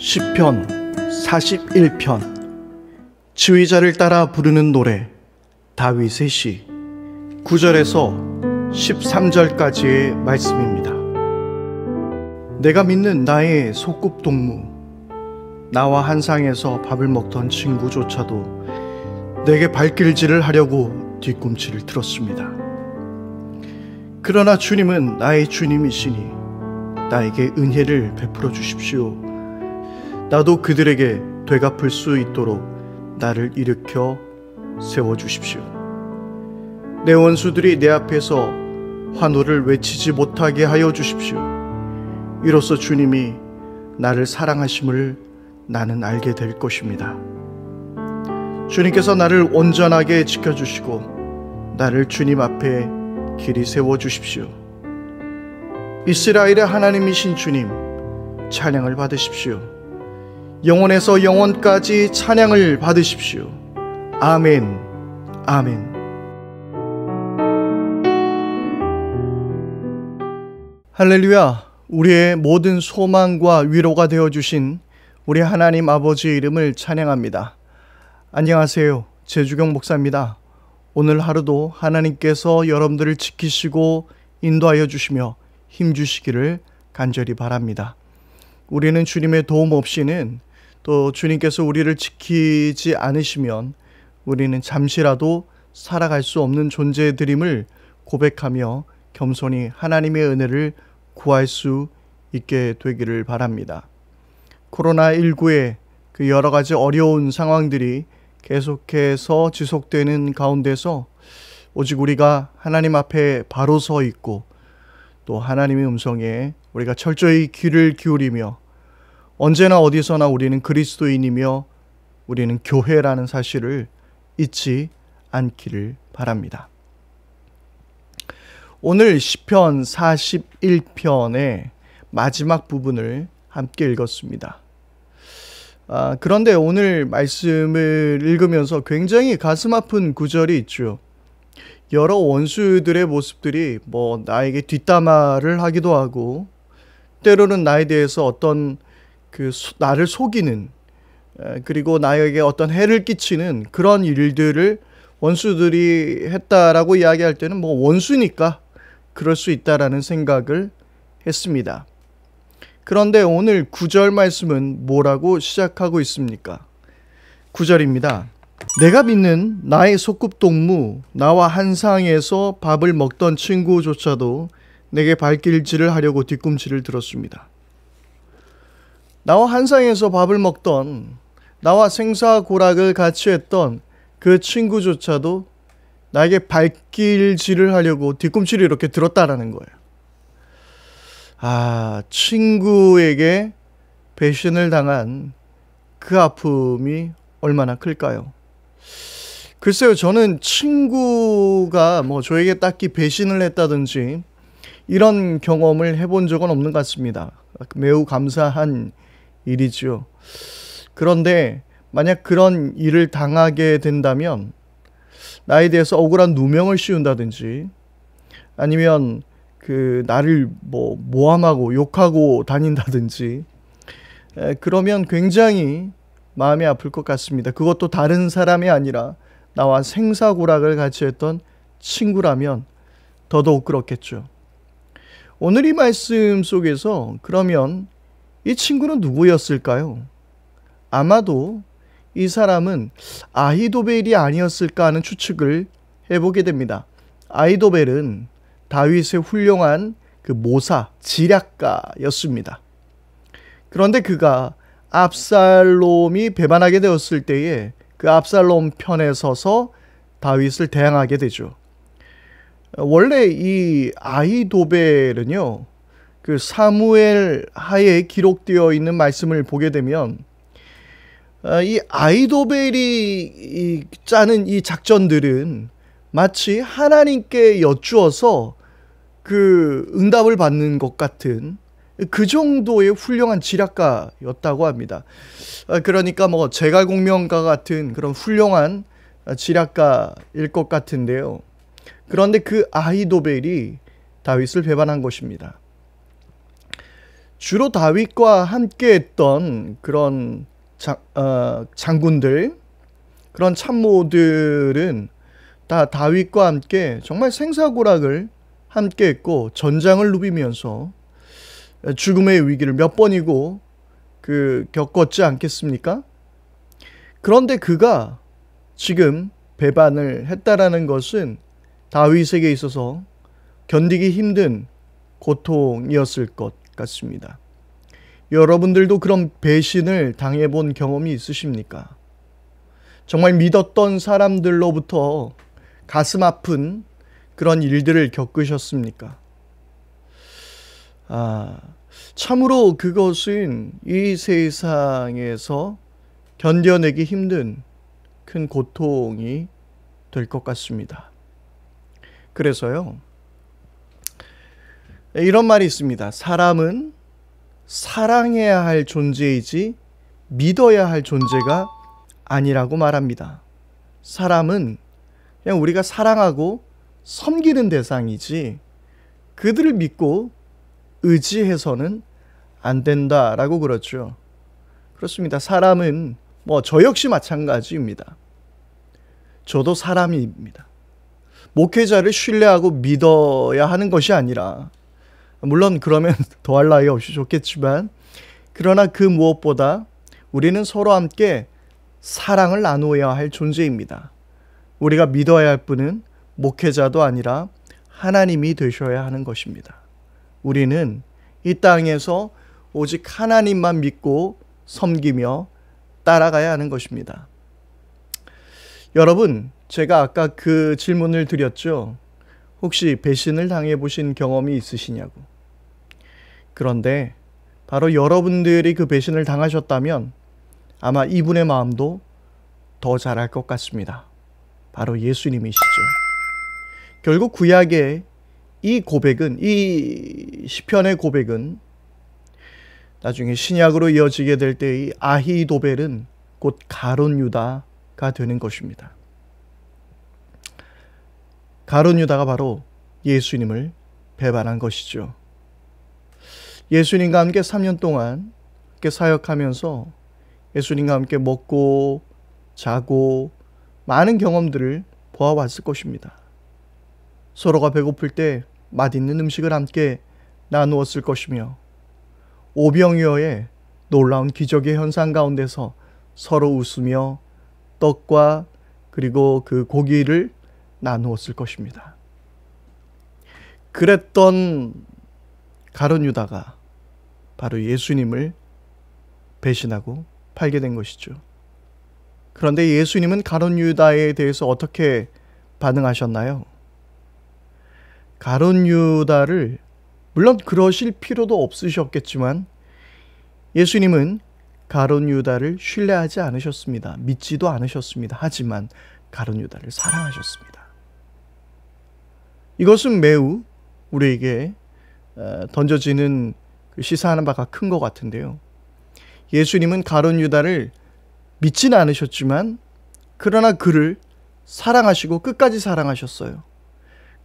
시편 41편 지휘자를 따라 부르는 노래 다윗의 시 9절에서 13절까지의 말씀입니다. 내가 믿는 나의 소꿉동무, 나와 한 상에서 밥을 먹던 친구조차도 내게 발길질을 하려고 뒤꿈치를 들었습니다. 그러나 주님은 나의 주님이시니 나에게 은혜를 베풀어 주십시오. 나도 그들에게 되갚을 수 있도록 나를 일으켜 세워주십시오. 내 원수들이 내 앞에서 환호를 외치지 못하게 하여 주십시오. 이로써 주님이 나를 사랑하심을 나는 알게 될 것입니다. 주님께서 나를 온전하게 지켜주시고 나를 주님 앞에 길이 세워주십시오. 이스라엘의 하나님이신 주님, 찬양을 받으십시오. 영원에서 영원까지 찬양을 받으십시오. 아멘, 아멘. 할렐루야. 우리의 모든 소망과 위로가 되어주신 우리 하나님 아버지의 이름을 찬양합니다. 안녕하세요. 제주경 목사입니다. 오늘 하루도 하나님께서 여러분들을 지키시고 인도하여 주시며 힘주시기를 간절히 바랍니다. 우리는 주님의 도움 없이는, 또 주님께서 우리를 지키지 않으시면 우리는 잠시라도 살아갈 수 없는 존재들임을 고백하며 겸손히 하나님의 은혜를 구할 수 있게 되기를 바랍니다. 코로나19의 그 여러 가지 어려운 상황들이 계속해서 지속되는 가운데서 오직 우리가 하나님 앞에 바로 서 있고 또 하나님의 음성에 우리가 철저히 귀를 기울이며 언제나 어디서나 우리는 그리스도인이며 우리는 교회라는 사실을 잊지 않기를 바랍니다. 오늘 시편 41편의 마지막 부분을 함께 읽었습니다. 그런데 오늘 말씀을 읽으면서 굉장히 가슴 아픈 구절이 있죠. 여러 원수들의 모습들이 나에게 뒷담화를 하기도 하고, 때로는 나에 대해서 어떤 나를 속이는, 그리고 나에게 어떤 해를 끼치는 그런 일들을 원수들이 했다라고 이야기할 때는 원수니까 그럴 수 있다라는 생각을 했습니다. 그런데 오늘 9절 말씀은 뭐라고 시작하고 있습니까? 9절입니다. 내가 믿는 나의 소꿉동무, 나와 한 상에서 밥을 먹던 친구조차도 내게 발길질을 하려고 뒤꿈치를 들었습니다. 나와 한 상에서 밥을 먹던, 나와 생사고락을 같이 했던 그 친구조차도 나에게 발길질을 하려고 뒤꿈치를 이렇게 들었다라는 거예요. 친구에게 배신을 당한 그 아픔이 얼마나 클까요? 글쎄요, 저는 친구가 저에게 딱히 배신을 했다든지 이런 경험을 해본 적은 없는 것 같습니다. 매우 감사한 일이죠. 그런데 만약 그런 일을 당하게 된다면 나에 대해서 억울한 누명을 씌운다든지 아니면 나를 모함하고 욕하고 다닌다든지 그러면 굉장히 마음이 아플 것 같습니다. 그것도 다른 사람이 아니라 나와 생사고락을 같이 했던 친구라면 더더욱 그렇겠죠. 오늘 이 말씀 속에서 그러면 이 친구는 누구였을까요? 아마도 이 사람은 아히도벨이 아니었을까 하는 추측을 해보게 됩니다. 아히도벨은 다윗의 훌륭한 모사, 지략가였습니다. 그런데 그가 압살롬이 배반하게 되었을 때에 그 압살롬 편에 서서 다윗을 대항하게 되죠. 원래 이 아히도벨은요, 사무엘 하에 기록되어 있는 말씀을 보게 되면 이 아히도벨이 짜는 이 작전들은 마치 하나님께 여쭈어서 응답을 받는 것 같은 그 정도의 훌륭한 지략가였다고 합니다. 그러니까 제갈공명가 같은 그런 훌륭한 지략가일 것 같은데요. 그런데 그 아히도벨이 다윗을 배반한 것입니다. 주로 다윗과 함께했던 그런 장군들, 그런 참모들은 다 다윗과 함께 정말 생사고락을 함께했고 전장을 누비면서 죽음의 위기를 몇 번이고 겪었지 않겠습니까? 그런데 그가 지금 배반을 했다라는 것은 다윗에게 있어서 견디기 힘든 고통이었을 것 같습니다. 여러분들도 그런 배신을 당해본 경험이 있으십니까? 정말 믿었던 사람들로부터 가슴 아픈 그런 일들을 겪으셨습니까? 참으로 그것은 이 세상에서 견뎌내기 힘든 큰 고통이 될 것 같습니다. 그래서요, 이런 말이 있습니다. 사람은 사랑해야 할 존재이지 믿어야 할 존재가 아니라고 말합니다. 사람은 그냥 우리가 사랑하고 섬기는 대상이지 그들을 믿고 의지해서는 안 된다라고 그러죠. 그렇습니다. 사람은 저 역시 마찬가지입니다. 저도 사람입니다. 목회자를 신뢰하고 믿어야 하는 것이 아니라, 물론 그러면 더할 나위 없이 좋겠지만, 그러나 그 무엇보다 우리는 서로 함께 사랑을 나누어야 할 존재입니다. 우리가 믿어야 할 분은 목회자도 아니라 하나님이 되셔야 하는 것입니다. 우리는 이 땅에서 오직 하나님만 믿고 섬기며 따라가야 하는 것입니다. 여러분, 제가 아까 그 질문을 드렸죠. 혹시 배신을 당해보신 경험이 있으시냐고. 그런데 바로 여러분들이 그 배신을 당하셨다면 아마 이분의 마음도 더 잘할 것 같습니다. 바로 예수님이시죠. 결국 구약의 이 고백은, 이 시편의 고백은 나중에 신약으로 이어지게 될 때의 아히도벨은 곧 가룟 유다가 되는 것입니다. 가룟 유다가 바로 예수님을 배반한 것이죠. 예수님과 함께 3년 동안 함께 사역하면서 예수님과 함께 먹고 자고 많은 경험들을 보아왔을 것입니다. 서로가 배고플 때 맛있는 음식을 함께 나누었을 것이며 오병이어의 놀라운 기적의 현상 가운데서 서로 웃으며 떡과 그리고 그 고기를 나누었을 것입니다. 그랬던 가룟 유다가 바로 예수님을 배신하고 팔게 된 것이죠. 그런데 예수님은 가룟 유다에 대해서 어떻게 반응하셨나요? 가룟 유다를, 물론 그러실 필요도 없으셨겠지만 예수님은 가룟 유다를 신뢰하지 않으셨습니다. 믿지도 않으셨습니다. 하지만 가룟 유다를 사랑하셨습니다. 이것은 매우 우리에게 던져지는 시사하는 바가 큰 것 같은데요. 예수님은 가룟 유다를 믿지는 않으셨지만 그러나 그를 사랑하시고 끝까지 사랑하셨어요.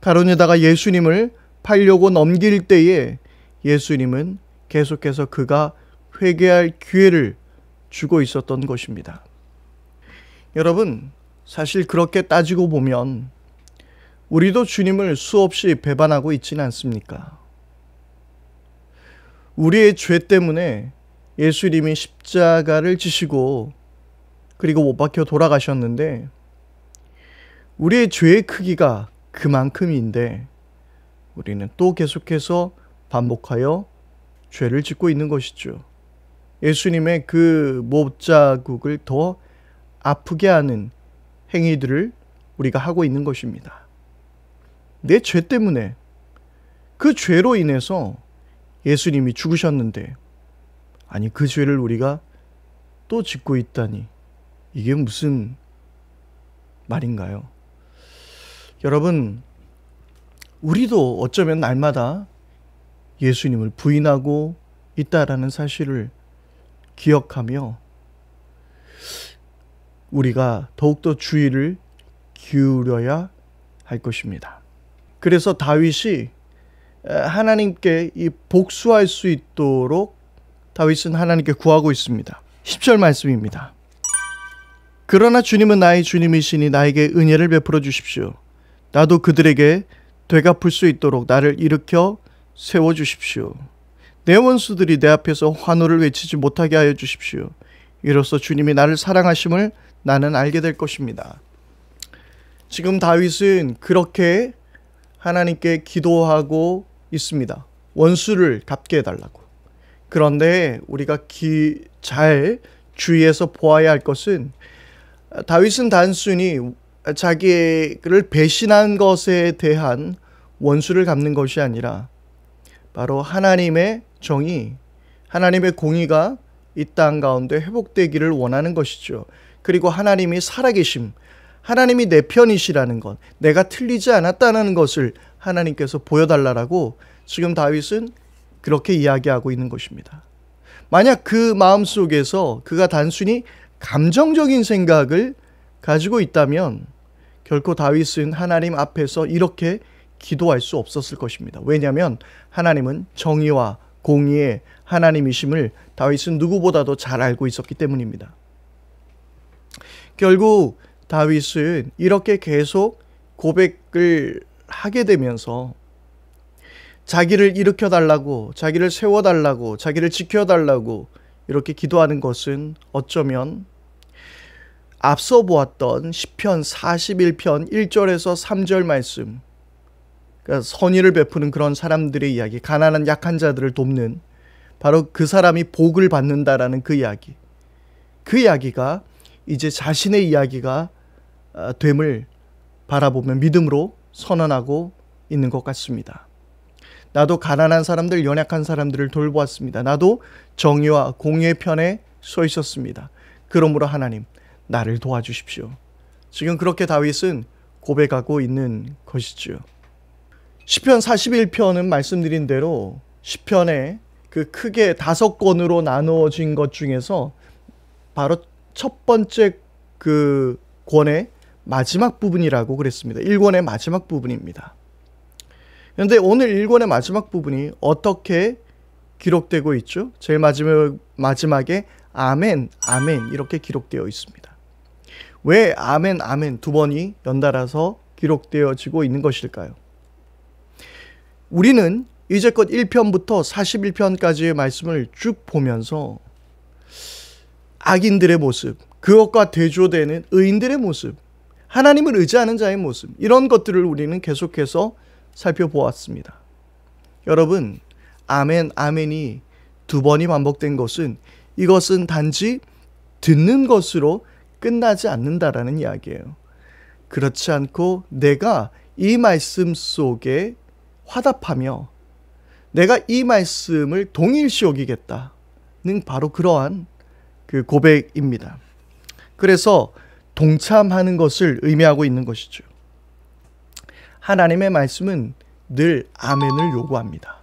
가룟 유다가 예수님을 팔려고 넘길 때에 예수님은 계속해서 그가 회개할 기회를 주고 있었던 것입니다. 여러분, 사실 그렇게 따지고 보면 우리도 주님을 수없이 배반하고 있지는 않습니까? 우리의 죄 때문에 예수님이 십자가를 지시고 그리고 못 박혀 돌아가셨는데 우리의 죄의 크기가 그만큼인데 우리는 또 계속해서 반복하여 죄를 짓고 있는 것이죠. 예수님의 그 못자국을 더 아프게 하는 행위들을 우리가 하고 있는 것입니다. 내 죄 때문에, 그 죄로 인해서 예수님이 죽으셨는데, 아니 그 죄를 우리가 또 짓고 있다니 이게 무슨 말인가요? 여러분, 우리도 어쩌면 날마다 예수님을 부인하고 있다라는 사실을 기억하며 우리가 더욱더 주의를 기울여야 할 것입니다. 그래서 다윗이 하나님께 이 복수할 수 있도록 다윗은 하나님께 구하고 있습니다. 10절 말씀입니다. 그러나 주님은 나의 주님이시니 나에게 은혜를 베풀어 주십시오. 나도 그들에게 되갚을 수 있도록 나를 일으켜 세워주십시오. 내 원수들이 내 앞에서 환호를 외치지 못하게 하여 주십시오. 이로써 주님이 나를 사랑하심을 나는 알게 될 것입니다. 지금 다윗은 그렇게 하나님께 기도하고 있습니다. 원수를 갚게 해달라고. 그런데 우리가 잘 주의해서 보아야 할 것은 다윗은 단순히 자기를 배신한 것에 대한 원수를 갚는 것이 아니라 바로 하나님의 정의, 하나님의 공의가 이 땅 가운데 회복되기를 원하는 것이죠. 그리고 하나님이 살아계심, 하나님이 내 편이시라는 것, 내가 틀리지 않았다는 것을 하나님께서 보여달라고 지금 다윗은 그렇게 이야기하고 있는 것입니다. 만약 그 마음속에서 그가 단순히 감정적인 생각을 가지고 있다면 결코 다윗은 하나님 앞에서 이렇게 기도할 수 없었을 것입니다. 왜냐하면 하나님은 정의와 공의의 하나님이심을 다윗은 누구보다도 잘 알고 있었기 때문입니다. 결국 다윗은 이렇게 계속 고백을 하게 되면서 자기를 일으켜달라고, 자기를 세워달라고, 자기를 지켜달라고 이렇게 기도하는 것은 어쩌면 앞서 보았던 시편 41편 1절에서 3절 말씀, 그러니까 선의를 베푸는 그런 사람들의 이야기, 가난한 약한 자들을 돕는 바로 그 사람이 복을 받는다라는 그 이야기가 이제 자신의 이야기가 됨을 바라보며 믿음으로 선언하고 있는 것 같습니다. 나도 가난한 사람들, 연약한 사람들을 돌보았습니다. 나도 정의와 공의의 편에 서 있었습니다. 그러므로 하나님, 나를 도와주십시오. 지금 그렇게 다윗은 고백하고 있는 것이지요. 시편 41편은 말씀드린 대로 시편에 그 크게 5권으로 나누어진 것 중에서 바로 첫 번째 그 권의 마지막 부분이라고 그랬습니다. 1권의 마지막 부분입니다. 그런데 오늘 1권의 마지막 부분이 어떻게 기록되고 있죠? 제일 마지막에 아멘, 아멘 이렇게 기록되어 있습니다. 왜 아멘, 아멘 두 번이 연달아서 기록되어지고 있는 것일까요? 우리는 이제껏 1편부터 41편까지의 말씀을 쭉 보면서 악인들의 모습, 그것과 대조되는 의인들의 모습, 하나님을 의지하는 자의 모습, 이런 것들을 우리는 계속해서 살펴보았습니다. 여러분, 아멘, 아멘이 두 번이 반복된 것은 이것은 단지 듣는 것으로 끝나지 않는다라는 이야기예요. 그렇지 않고 내가 이 말씀 속에 화답하며 내가 이 말씀을 동일시 여기겠다는 바로 그러한 그 고백입니다. 그래서 동참하는 것을 의미하고 있는 것이죠. 하나님의 말씀은 늘 아멘을 요구합니다.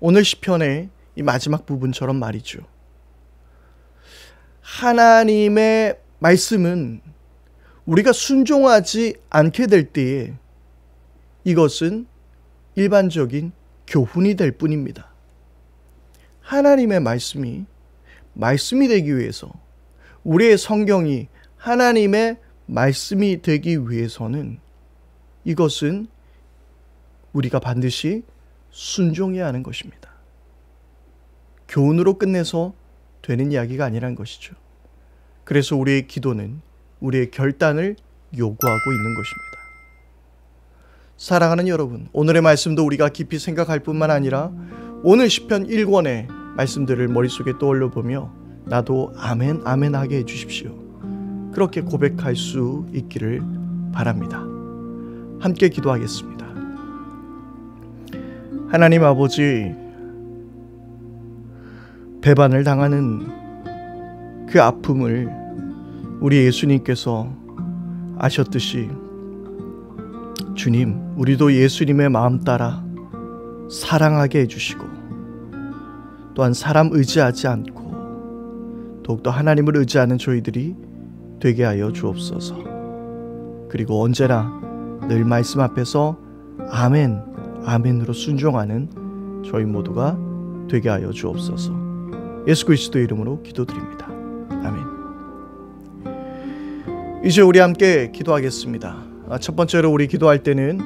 오늘 시편의 이 마지막 부분처럼 말이죠. 하나님의 말씀은 우리가 순종하지 않게 될 때에 이것은 일반적인 교훈이 될 뿐입니다. 하나님의 말씀이 되기 위해서, 우리의 성경이 하나님의 말씀이 되기 위해서는 이것은 우리가 반드시 순종해야 하는 것입니다. 교훈으로 끝내서 되는 이야기가 아니란 것이죠. 그래서 우리의 기도는 우리의 결단을 요구하고 있는 것입니다. 사랑하는 여러분, 오늘의 말씀도 우리가 깊이 생각할 뿐만 아니라 오늘 시편 1권의 말씀들을 머릿속에 떠올려 보며 나도 아멘 아멘 하게 해주십시오. 그렇게 고백할 수 있기를 바랍니다. 함께 기도하겠습니다. 하나님 아버지, 배반을 당하는 그 아픔을 우리 예수님께서 아셨듯이 주님, 우리도 예수님의 마음 따라 사랑하게 해주시고 또한 사람 의지하지 않고 더욱더 하나님을 의지하는 저희들이 되게 하여 주옵소서. 그리고 언제나 늘 말씀 앞에서 아멘, 아멘으로 순종하는 저희 모두가 되게 하여 주옵소서. 예수 그리스도의 이름으로 기도드립니다. 아멘. 이제 우리 함께 기도하겠습니다. 첫 번째로 우리 기도할 때는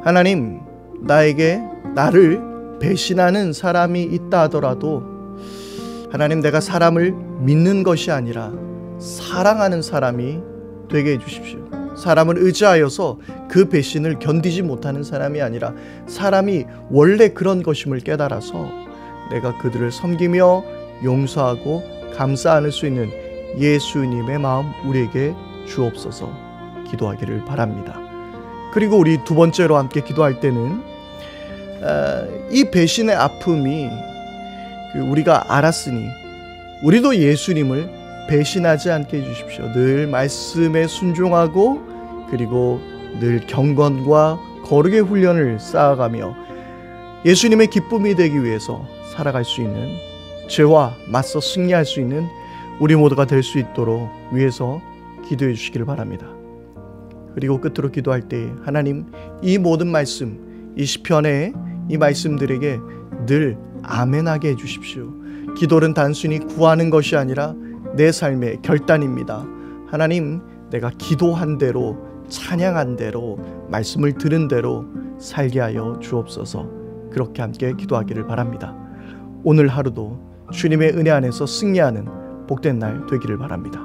하나님, 나를 배신하는 사람이 있다 하더라도 하나님, 내가 사람을 믿는 것이 아니라 사랑하는 사람이 되게 해주십시오. 사람을 의지하여서 그 배신을 견디지 못하는 사람이 아니라 사람이 원래 그런 것임을 깨달아서 내가 그들을 섬기며 용서하고 감싸 안을 수 있는 예수님의 마음 우리에게 주옵소서 기도하기를 바랍니다. 그리고 우리 두 번째로 함께 기도할 때는 이 배신의 아픔이 우리가 알았으니 우리도 예수님을 배신하지 않게 해주십시오. 늘 말씀에 순종하고 그리고 늘 경건과 거룩의 훈련을 쌓아가며 예수님의 기쁨이 되기 위해서 살아갈 수 있는, 죄와 맞서 승리할 수 있는 우리 모두가 될 수 있도록 위해서 기도해 주시기를 바랍니다. 그리고 끝으로 기도할 때 하나님, 이 모든 말씀, 이 시편의 이 말씀들에게 늘 아멘하게 해주십시오. 기도는 단순히 구하는 것이 아니라 내 삶의 결단입니다. 하나님, 내가 기도한 대로, 찬양한 대로, 말씀을 들은 대로 살게 하여 주옵소서. 그렇게 함께 기도하기를 바랍니다. 오늘 하루도 주님의 은혜 안에서 승리하는 복된 날 되기를 바랍니다.